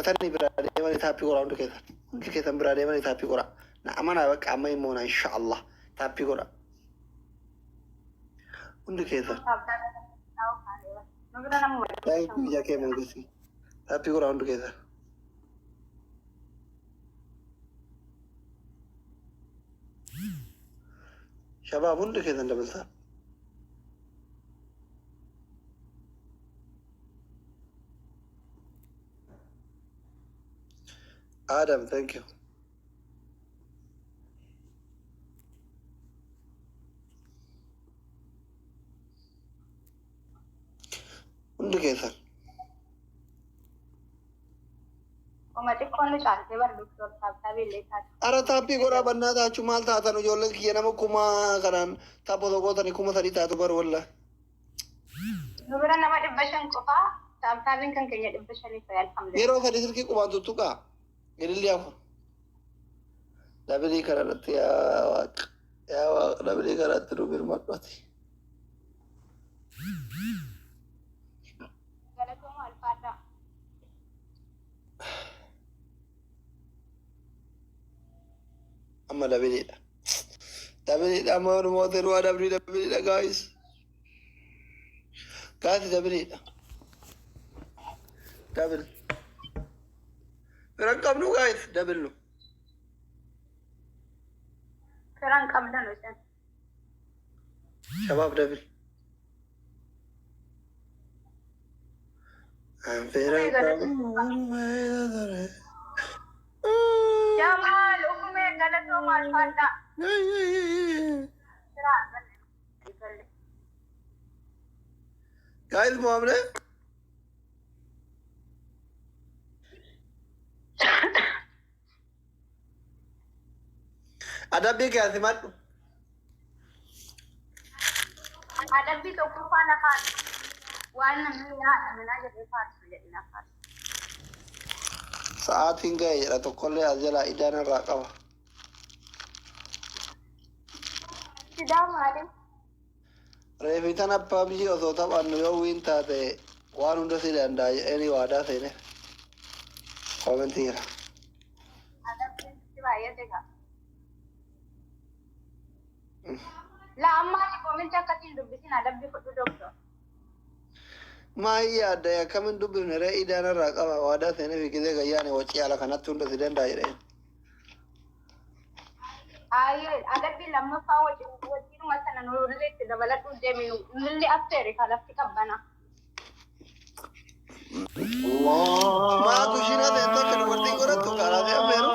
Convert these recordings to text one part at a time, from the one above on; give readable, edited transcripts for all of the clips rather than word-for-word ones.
بقتني برادي ماني تابي قرا عندك كذا عندك كذا برادي ماني تابي قرا نعم أنا بك عمي مونا إن شاء الله تابي قرا عندك كذا لا يجي جاكي من قصي تابي قرا عندك كذا شباب عندك كذا عند بلسان آدم thank you عندك كذا وما تكون شانتي والدكتور تابي اللي تات أرا تابي قرا بنا تا شمال تا تانو جولك كيانا مكوما كران تابو دوغو تاني كوما تاني تاتو بر ولا نقول أنا ما دبشان كفا تابين كان كي يدبشاني في الحمد لله يرو تاني سلكي كوما توتوكا يري لي أفا دابلي كرانت يا واق دابلي كرانت روبير ماتواتي غلطهم الفاتحة أما دابلي أما نموتر دابلي guys دابلي رقم نو guys دابلو فران قبلنا وسن شباب دابل جمال أمي غلطهم الفاتحة guys معاملة أدبي كذا ماتو ada bi to ku fana fa wannan min ya da fa su da ina fa sa'atin gaya da to kolle ajala idan raqaba sida mare reefitan appa biji oso tabanno yo winta te wanu ndo sidan da eni wada sene commenting ada bi ba ya daga la amma ni comment ka tin dubbi sina dabbi ko doctor ma iya da ya kamin dubbin ne rai idan raqaba wada sene fi kize ga yani wacce ala kana tun da sidan da ire ay ada bi lamma fa wace wace masana no relate da balatu de min lilli after ka lafti kabana ma kushina de to kan warti gora to kala de amero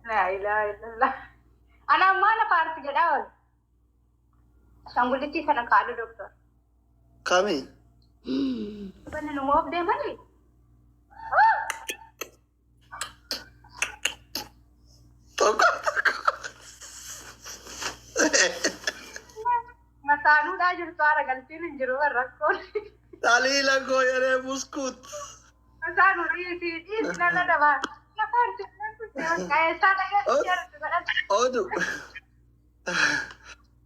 la ilaha illallah ana mana parti gadawal sanguliti sana kadu doctor kami bana no mob de mali toko masanu da jur sara galti nin juru rakko tali la goyere muskut masanu ri na da ba na parti kaya sada ga odu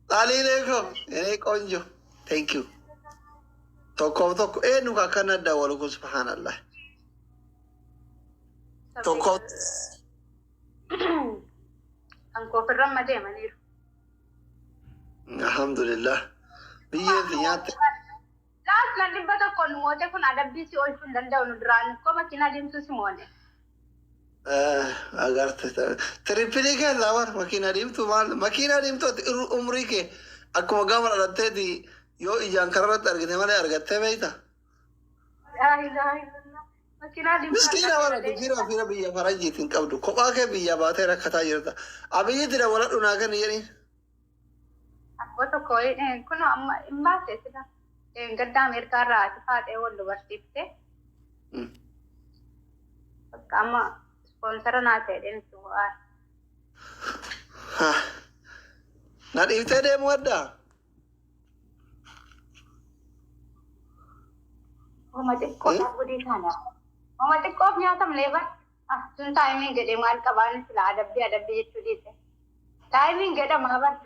tali leko ene konjo thank you toko enu ka kanada wala ko subhanallah toko anko firran made maniru alhamdulillah biye ziyat last na dibata kon mote kun adabbi si ol kun danda on dran ko makina dim su simone agarte tripli ke lawar makina dim tu umri ke akko gamar adate di yo ijan karat argite male argate beita la ilaha illallah makina dim miskina wala dikira fira biya faraji tin qabdu ko ba ke biya ba ta rakata yirta abiyi dira wala duna kan yiri akko ko kuno amma imbate sida gadda amerika raati faate wondu wartitte kama sponsor na te den suwa na difte de modda o mate ko na budi kana o mate ko nya tam lewa sun timing gede mal kaban sila adabbi chudite timing gede mahabat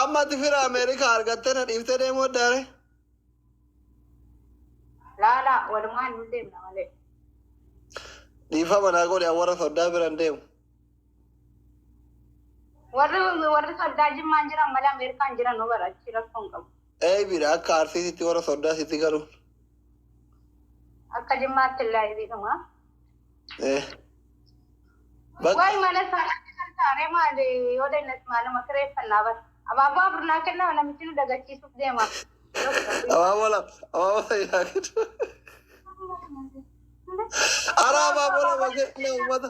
amma tifira amerika argatte na difte de modda re la wala man nunde na wale Dhiifa manaa godhe warra soddaa biran deemu. warri soddaa jimmaan jiran malee Ameerikaan jiran nu barachi rakkoon qabu. Bira akka arsiisitti warra soddaa sitti galu. Akka jimmaatti illaa ibiidhuma. Bakka Wayi mana isaanii kan taaree maali yoo deennes maaluma kireeffannaa bara. Abaaboo afurnaa kennaa namichi nu dagachiisuuf deema. abaaboo yaa kennu. Ara abaaboo nama kenna uummata.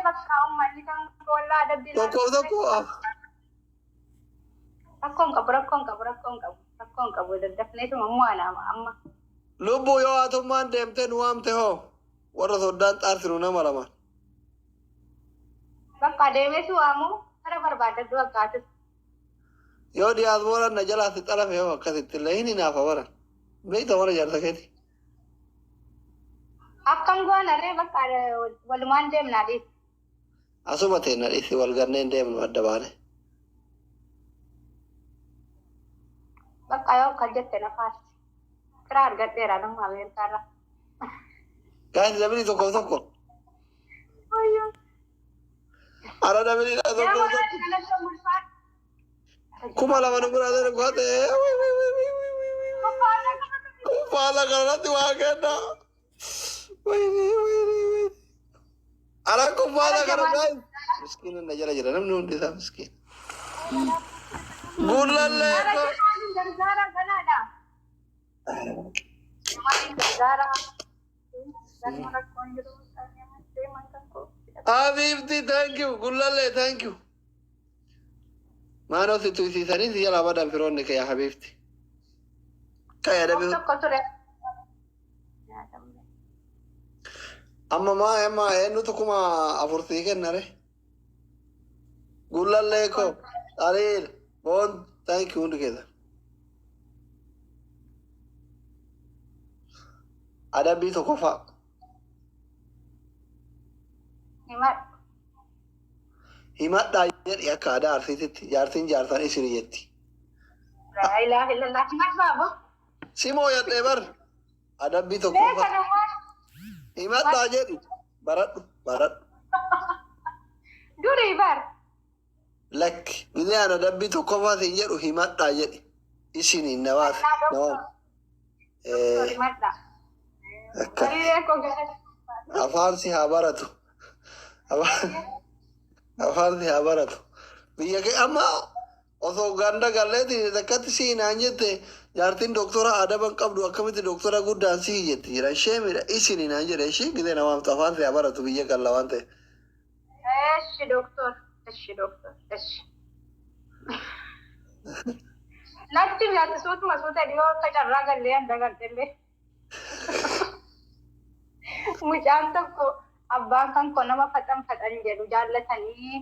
Bakka uummanni kan wallaa adabbii. Tokko. Rakkoon qabu daddafneetuma mu'anaama amma. Lubbuu yoo haatummaan deemtee nu waamte hoo warra soddaan xaarsinu nama lama. Bakka adeemees waamu kara barbaadaddu akkaatis. Yoo diyaaspooraan na jalaatti xalafe hoo akkasitti illee hin hinaafa waran. Beekta warra jaarsa keeti. Akkam goonarree bakka walumaan deemnaa dhiisi. Asuma teenna dhiisi wal ganneen deemnu adda baane. Bakka yoo akka jette na faarsi. Kiraa argadheera nama Ameerikaarra. Gaasi dabili tokko. Ara dabili tokko. Kuma lama nu biraa ta'e kuhate. Kufaala kanarratti waa kenna. Ara kufaala kana gaasi. Miskiina na jala jira namni hundi isaa miskiina. Bullallee ko. Gargaara ganaadha. Maaliin gargaara? Gargaara rakkoon jiru. Habibti, thank you. Bullallee, thank you. Maanoo si tuysiisanii si jalaa badan firoonni kee Habibti. Kaya dabi. Tokko ture. Amma eenyutu kuma afur sii kennare. Bullallee ko. Aliil. Boon, thank you hundi keessa. Adabbii tokko fa'a. Himadhaa jedhi akka aadaa arsiisitti jaartiin jaarsan isin jetti. Laa ilaaha illallah. Himadhaa boo. Simoo yadhee bar adabbii tokko fa'a. Himadhaa jedhi baradhu. Durii bar. Lakki biyyi aan adabbii tokko fa'a siin jedhu himadhaa jedhi. Isiniin nawaas. Himadhaa. Bareedee koo gaara. Afaan si haa baratu. Afaan si haa baratu. Biyya kee amma osoo ganda galleeti takkatti si hinaan jette jaartiin doktora adaban qabdu akkamitti doktora guddaan si jetti jira. Ishee miidha isin hinaan jedhe ishee gidee namaamtu afaan si haa baratu biyya galla waan ta'e. Eshi doktor. Natti yaadde suutuma suuta dhiyoo akka carraa gallee handa galtellee. Mucaan tokko abbaan kan koo nama faxan jedhu jaallatanii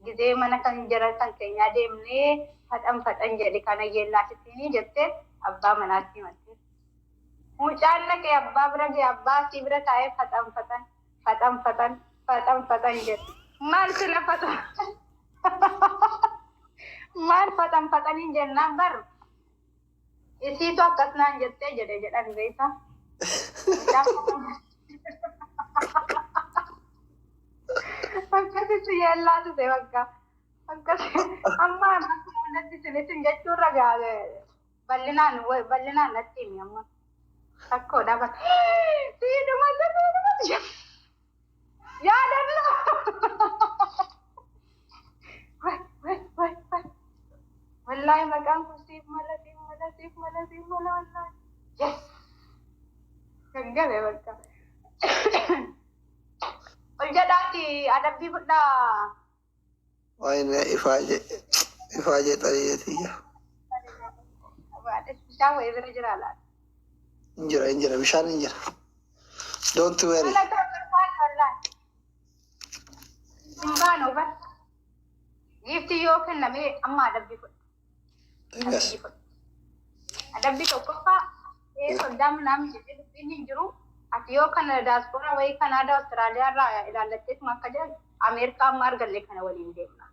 gizee mana kan jira kan keenyaa deemnee faxan jedhi kana yeellaasittiin jettee abbaa manaatti himatte. Mucaan naqee abbaa bira gee abbaa si bira taa'ee faxan jedhu. Maal si lafatu? Maal faxaniin jennaan bar. Isiitu akkas naan jettee jedhan beekta. Akkasitti yeellaatu ta'e bakka. Amma natti sinisin jechuurra gaale bal'inaan natti himi amma. Rakkoodha bakka. Siidumatti yaadannoo. Wallaahi maqaan kun siif mala wallaahi. Yes. Gaggabee bakka. Ol jedhaati adabbii fudhaa. Waayne ifaajee xariyeetiyya. Bishaan wayii bira jira laata? Injira bishaan injira. Don't worry. Simbaan hubata. Giiftii yoo kenname amma adabbii fudha. Adabbii tokkoffaa soddaa midhaan jedhee dubbiin hin jiru. Ati yoo kana daaspooraa wayii Kanaadaa Awustiraaliyaa irraa ilaallatteetuma akka jedhan Ameerikaa amma argalle kana waliin deemna.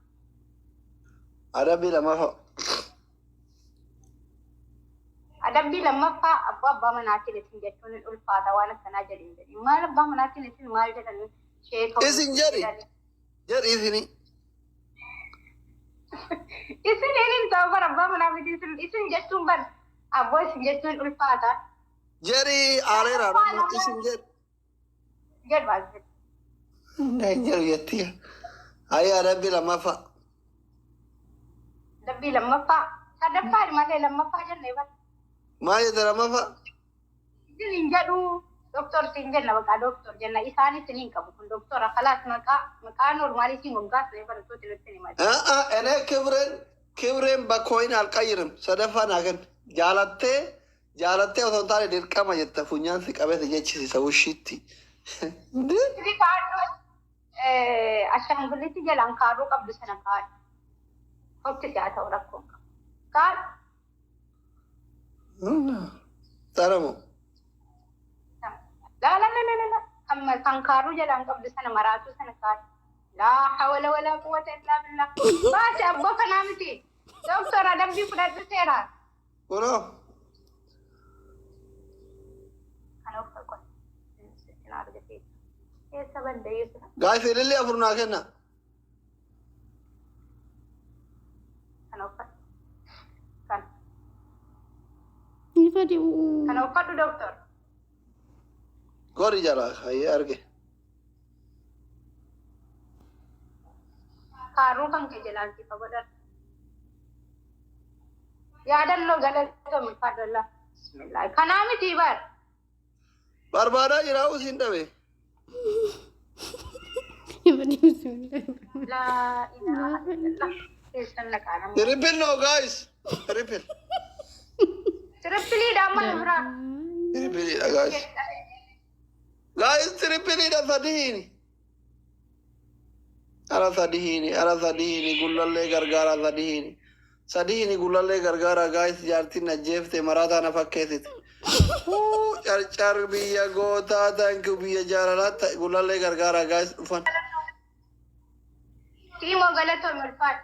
Adabbii lammaffaa. Adabbii lammaffaa abbaa manaatiin isin jechuun ulfaata waan akkanaa jedhin jedhin. Maal abbaa manaatiin isin maal jedhan Isin jedhi. Jedhi isini. Isin inin tahu bar abbaa manaa miti isin jechuun bar abboo isin jechuun ulfaata. Jedhi aareera dhamma isin jedhi. Jedhu baasifate. Naan jedhu jettiya. Ayyaa dabbi lammaffaa. Dabbii lammaffaa. Sadaffaa malee lammaffaa jennee bar. Maal jette lammaffaa? Isin hin jedhu doktor siin jenna maqaa doktor jenna isaanis hin qabu kun doktora kalaas maqaa normaalii siin moggaasne barattoota irratti ni mati. Ene kibreen bakkooyin alqayyirim sadaffaa naa kenna. Jaalattee osoo hin taane dirqama jetta funyaan si qabete jechisiisa wushiitti. Isin kaadhu ashaangullitti jalaan kaaduu qabdu sana kaadhu. Hokkisi haa ta'u rakkoon qabu. Kaadhu. Taramu. La. Kan kaaduu jalaan qabdu sana maraatuu sana kaadhu. Laa hawala walaa quwwata illaa billah. Baasi abboo kanaa miti. Doktora dabbii fudhadhu seeraa. Kunoo. Kana uffata qola. Isin argatee. Keessa baddee sana. Gaafii ilillee afur naa kenna. Kana uffata. Kana. Ini tadi Kana uffadhu doktor. Gori jala hayyee arge. Kaaruu kan kee jalaan sifa godhadhu. Yaadannoo galatoomii fadhalla. Bismillah. Kanaa miti bar. Barbaadaa jiraa usiin dhabe. tadi bismillah. Laa ilaaha illallah. Keessan naqaanama. Triple no guys. Triple. Tirippiliidha amma nu biraa. Triple guys. Guys triple da sadihini. Ara sadihini gullallee gargaara sadihini. Sadihini gullallee gargaara guys jaartiin najjeefte maraataa na fakkeessite. Carcar biyya gootaa tanku biyya jaalalatta gullallee gargaara guys dhufan. Tiimoo galatoomii ulfaadha.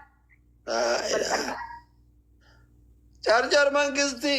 Carcar mangisti.